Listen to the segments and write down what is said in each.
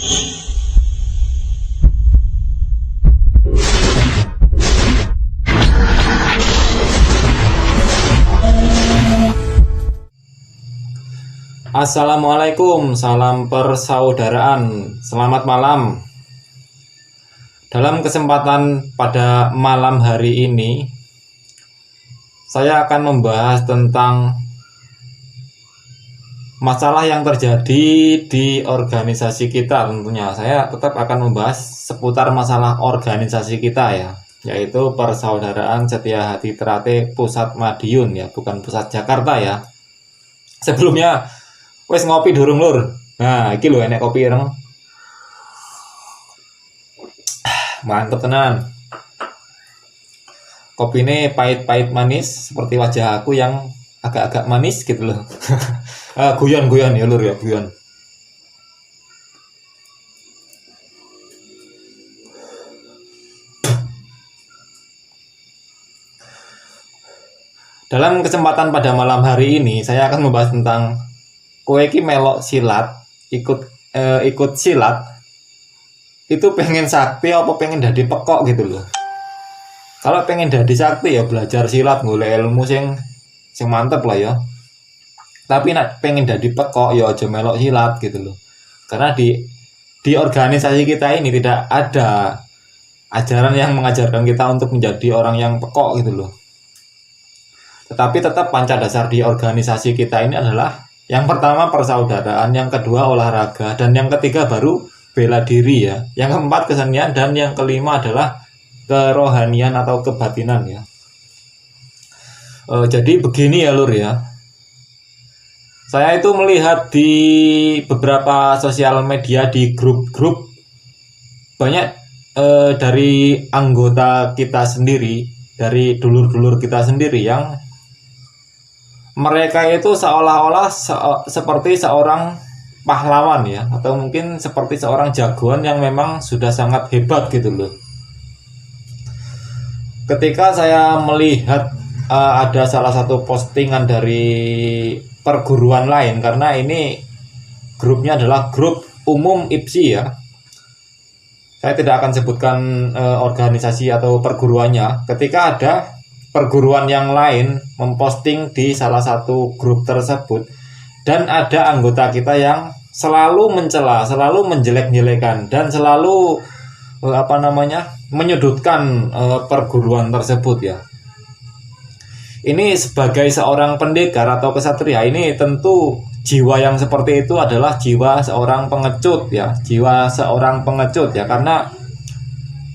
Assalamualaikum, salam persaudaraan, selamat malam. Dalam kesempatan pada malam hari ini, saya akan membahas tentang masalah yang terjadi di organisasi kita. Tentunya saya tetap akan membahas seputar masalah organisasi kita ya, yaitu Persaudaraan Setia Hati Trate Pusat Madiun ya, bukan Pusat Jakarta ya. Sebelumnya wes ngopi durung lur. Nah, iki lho enek kopi ireng. Mantep tenan. Kopi ini pahit-pahit manis seperti wajah aku yang agak-agak manis gitu loh. Guyon-guyon ya lur ya, guyon. Dalam kesempatan pada malam hari ini saya akan membahas tentang kowe iki melok silat, ikut silat, itu pengen sakti apa pengen dadi pekok gitu loh. Kalau pengen dadi sakti ya belajar silat, golek ilmu sing mantep lah ya. Tapi nak pengen dadi pekok ya aja melok silat gitu loh. Karena di organisasi kita ini tidak ada ajaran yang mengajarkan kita untuk menjadi orang yang pekok gitu loh. Tetapi tetap panca dasar di organisasi kita ini adalah yang pertama persaudaraan, yang kedua olahraga, dan yang ketiga baru bela diri ya. Yang keempat kesenian, dan yang kelima adalah kerohanian atau kebatinan ya. Jadi begini ya lur ya. Saya itu melihat di beberapa sosial media, di grup-grup, banyak dari anggota kita sendiri, dari dulur-dulur kita sendiri yang mereka itu seolah-olah seperti seorang pahlawan ya, atau mungkin seperti seorang jagoan yang memang sudah sangat hebat gitu loh. Ketika saya melihat ada salah satu postingan dari perguruan lain, karena ini grupnya adalah grup umum IPSI ya. Saya tidak akan sebutkan organisasi atau perguruannya. Ketika ada perguruan yang lain memposting di salah satu grup tersebut, dan ada anggota kita yang selalu mencela, selalu menjelek-jelekan, dan selalu menyudutkan perguruan tersebut ya. Ini sebagai seorang pendekar atau kesatria, ini tentu jiwa yang seperti itu adalah jiwa seorang pengecut ya, jiwa seorang pengecut ya, karena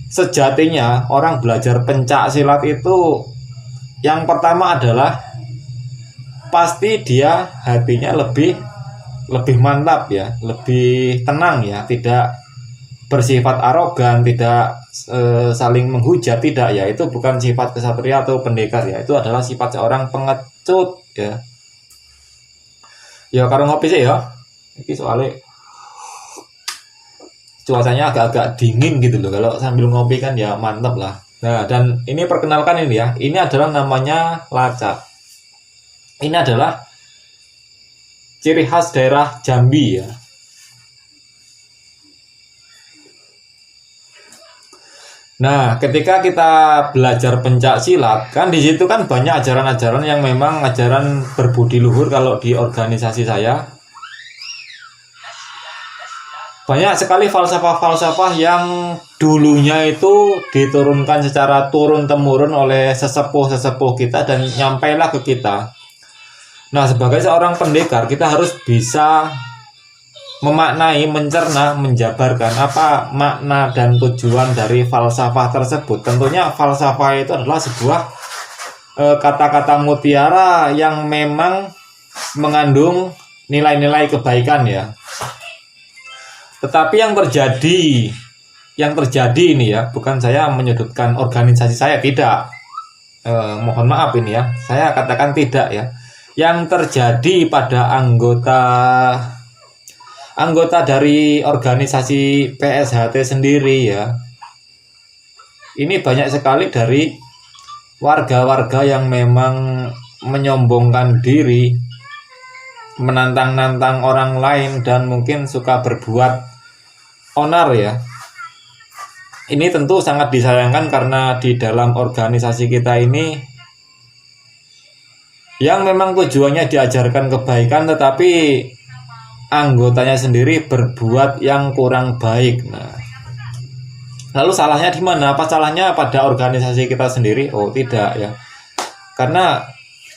sejatinya orang belajar pencak silat itu yang pertama adalah pasti dia hatinya lebih mantap ya, lebih tenang ya, tidak bersifat arogan, tidak saling menghujat, tidak ya. Itu bukan sifat kesatria atau pendekar ya, itu adalah sifat seorang pengecut ya. Ya karo ngopi sih ya. Ini soalnya cuacanya agak-agak dingin gitu loh. Kalau sambil ngopi kan ya mantap lah. Nah, dan ini perkenalkan ini ya. Ini adalah namanya laca. Ini adalah ciri khas daerah Jambi ya. Nah, ketika kita belajar pencak silat, kan di situ kan banyak ajaran-ajaran yang memang ajaran berbudi luhur. Kalau di organisasi saya banyak sekali falsafah-falsafah yang dulunya itu diturunkan secara turun-temurun oleh sesepuh-sesepuh kita dan nyampailah ke kita. Nah, sebagai seorang pendekar, kita harus bisa memaknai, mencerna, menjabarkan apa makna dan tujuan dari falsafah tersebut. Tentunya falsafah itu adalah sebuah kata-kata mutiara yang memang mengandung nilai-nilai kebaikan ya. Tetapi yang terjadi ini ya, bukan saya menyudutkan organisasi saya, tidak. Mohon maaf ini ya, saya katakan tidak ya. Yang terjadi pada anggota dari organisasi PSHT sendiri ya, ini banyak sekali dari warga-warga yang memang menyombongkan diri, menantang-nantang orang lain, dan mungkin suka berbuat onar ya. Ini tentu sangat disayangkan karena di dalam organisasi kita ini yang memang tujuannya diajarkan kebaikan tetapi anggotanya sendiri berbuat yang kurang baik. Nah, lalu salahnya di mana? Apa salahnya pada organisasi kita sendiri? Oh, tidak ya. Karena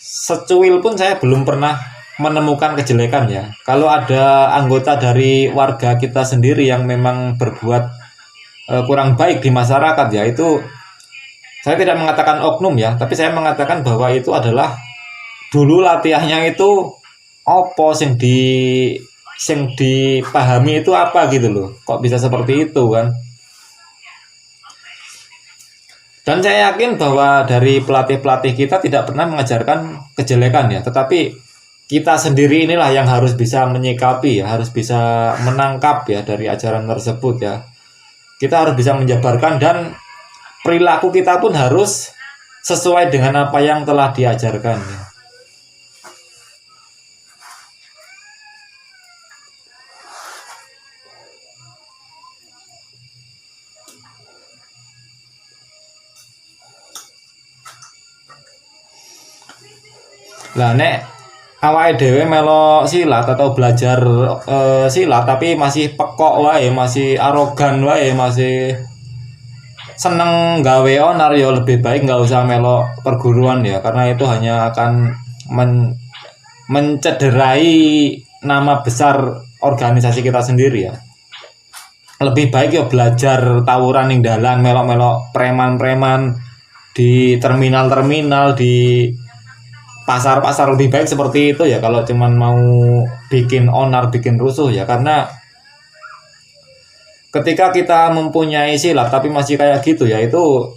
secuil pun saya belum pernah menemukan kejelekan ya. Kalau ada anggota dari warga kita sendiri yang memang berbuat kurang baik di masyarakat ya, itu saya tidak mengatakan oknum ya, tapi saya mengatakan bahwa itu adalah dulu latihannya itu opo sing dipahami itu apa gitu loh. Kok bisa seperti itu kan? Dan saya yakin bahwa dari pelatih-pelatih kita tidak pernah mengajarkan kejelekan ya, tetapi kita sendiri inilah yang harus bisa menyikapi ya, harus bisa menangkap ya dari ajaran tersebut ya. Kita harus bisa menjabarkan dan perilaku kita pun harus sesuai dengan apa yang telah diajarkan ya. Lah nek awake dhewe melo silat atau belajar silat tapi masih pekok wae, masih arogan wae, masih seneng gawe onar ya lebih baik nggak usah melo perguruan ya, karena itu hanya akan mencederai nama besar organisasi kita sendiri ya. Lebih baik ya belajar tawuran ning dalan, melok-melok preman-preman di terminal-terminal, di pasar-pasar, lebih baik seperti itu ya kalau cuman mau bikin onar, bikin rusuh ya. Karena ketika kita mempunyai silat tapi masih kayak gitu ya, itu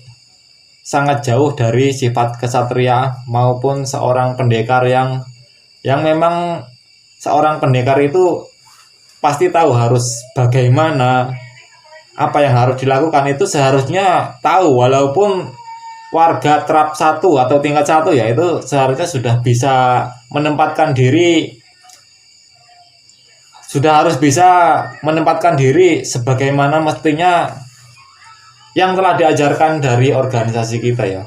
sangat jauh dari sifat kesatria maupun seorang pendekar yang memang seorang pendekar itu pasti tahu harus bagaimana, apa yang harus dilakukan itu seharusnya tahu, walaupun warga trap 1 atau tingkat 1 ya, itu seharusnya sudah bisa menempatkan diri, sudah harus bisa menempatkan diri sebagaimana mestinya yang telah diajarkan dari organisasi kita ya.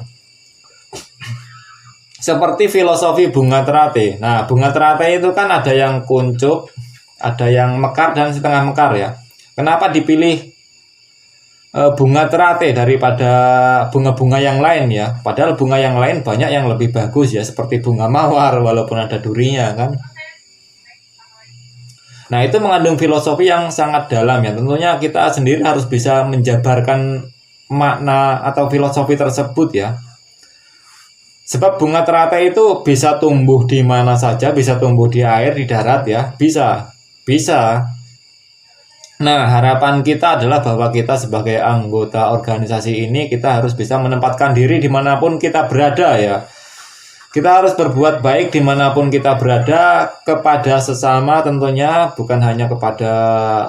Seperti filosofi bunga teratai. Nah, bunga teratai itu kan ada yang kuncup, ada yang mekar dan setengah mekar ya. Kenapa dipilih bunga teratai daripada bunga-bunga yang lain ya? Padahal bunga yang lain banyak yang lebih bagus ya, seperti bunga mawar walaupun ada durinya kan. Nah, itu mengandung filosofi yang sangat dalam ya. Tentunya kita sendiri harus bisa menjabarkan makna atau filosofi tersebut ya. Sebab bunga teratai itu bisa tumbuh di mana saja, bisa tumbuh di air, di darat ya, bisa. Nah, harapan kita adalah bahwa kita sebagai anggota organisasi ini, kita harus bisa menempatkan diri dimanapun kita berada ya. Kita harus berbuat baik dimanapun kita berada, kepada sesama tentunya, bukan hanya kepada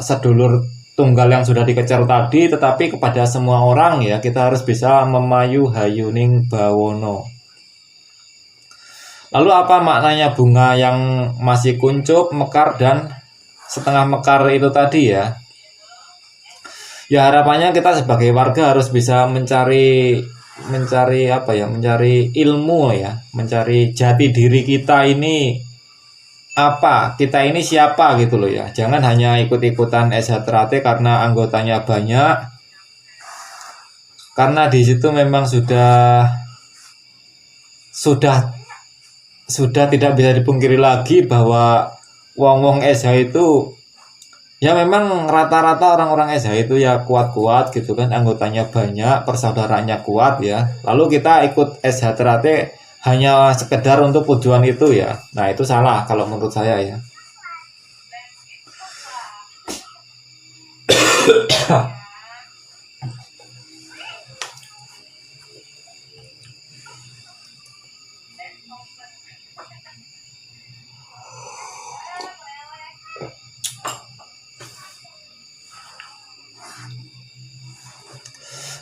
sedulur tunggal yang sudah dikejar tadi, tetapi kepada semua orang ya. Kita harus bisa memayu hayuning bawono. Lalu apa maknanya bunga yang masih kuncup, mekar, dan setengah mekar itu tadi ya? Ya harapannya kita sebagai warga harus bisa mencari apa ya, mencari ilmu ya, mencari jati diri kita ini apa, kita ini siapa gitu loh ya. Jangan hanya ikut-ikutan SHTRAT karena anggotanya banyak, karena di situ memang sudah tidak bisa dipungkiri lagi bahwa wong-wong SH itu ya memang rata-rata orang-orang SH itu ya kuat-kuat gitu kan, anggotanya banyak, persaudaraannya kuat ya. Lalu kita ikut SHTRAT hanya sekedar untuk tujuan itu ya. Nah, itu salah kalau menurut saya ya.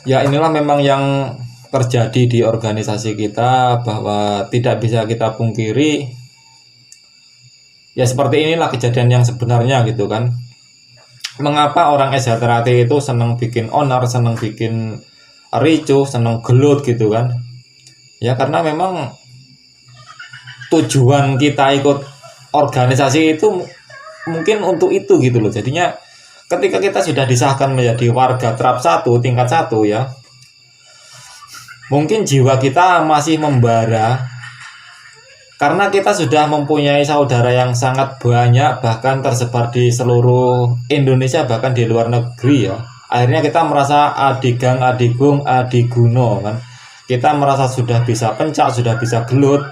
Ya inilah memang yang terjadi di organisasi kita, bahwa tidak bisa kita pungkiri ya seperti inilah kejadian yang sebenarnya gitu kan. mengapa orang SHTRAT itu seneng bikin onar, seneng bikin ricuh, seneng gelut gitu kan. Ya karena memang tujuan kita ikut organisasi itu mungkin untuk itu gitu loh. Jadinya ketika kita sudah disahkan menjadi warga TRAP 1 tingkat 1 ya, mungkin jiwa kita masih membara karena kita sudah mempunyai saudara yang sangat banyak, bahkan tersebar di seluruh Indonesia, bahkan di luar negeri ya. Akhirnya kita merasa adigang, adigung, adiguno kan. Kita merasa sudah bisa pencak, sudah bisa gelut.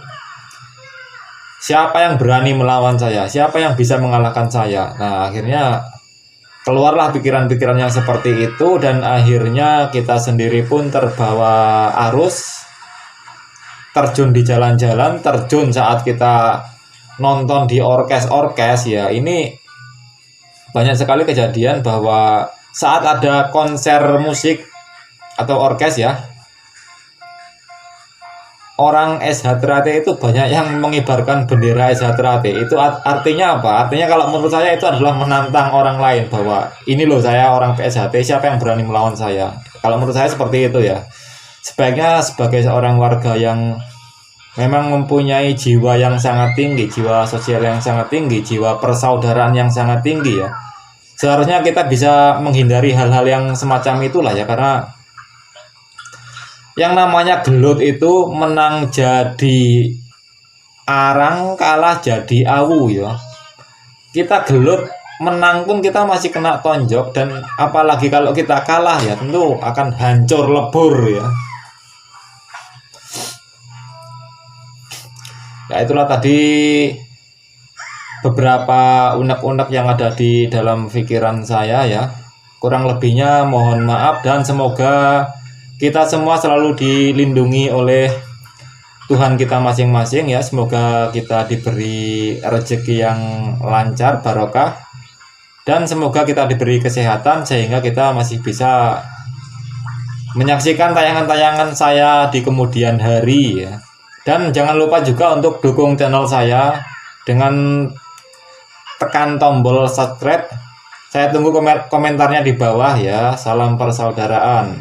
Siapa yang berani melawan saya? Siapa yang bisa mengalahkan saya? Nah, akhirnya keluarlah pikiran-pikiran yang seperti itu, dan akhirnya kita sendiri pun terbawa arus, terjun di jalan-jalan, terjun saat kita nonton di orkes-orkes ya. Ini banyak sekali kejadian bahwa saat ada konser musik atau orkes ya, orang SHTRAT itu banyak yang mengibarkan bendera SHTRAT. Itu artinya apa? Artinya kalau menurut saya itu adalah menantang orang lain bahwa ini loh saya orang PSHT, siapa yang berani melawan saya? Kalau menurut saya seperti itu ya. Sebaiknya sebagai seorang warga yang memang mempunyai jiwa yang sangat tinggi, jiwa sosial yang sangat tinggi, jiwa persaudaraan yang sangat tinggi ya, seharusnya kita bisa menghindari hal-hal yang semacam itulah ya. Karena yang namanya gelut itu menang jadi arang, kalah jadi awu ya. Kita gelut menang pun kita masih kena tonjok, dan apalagi kalau kita kalah ya tentu akan hancur lebur ya. Ya itulah tadi beberapa unek-unek yang ada di dalam pikiran saya ya. Kurang lebihnya mohon maaf, dan semoga kita semua selalu dilindungi oleh Tuhan kita masing-masing ya. Semoga kita diberi rezeki yang lancar, barokah, dan semoga kita diberi kesehatan sehingga kita masih bisa menyaksikan tayangan-tayangan saya di kemudian hari ya. Dan jangan lupa juga untuk dukung channel saya dengan tekan tombol subscribe. Saya tunggu komentarnya di bawah ya. Salam persaudaraan.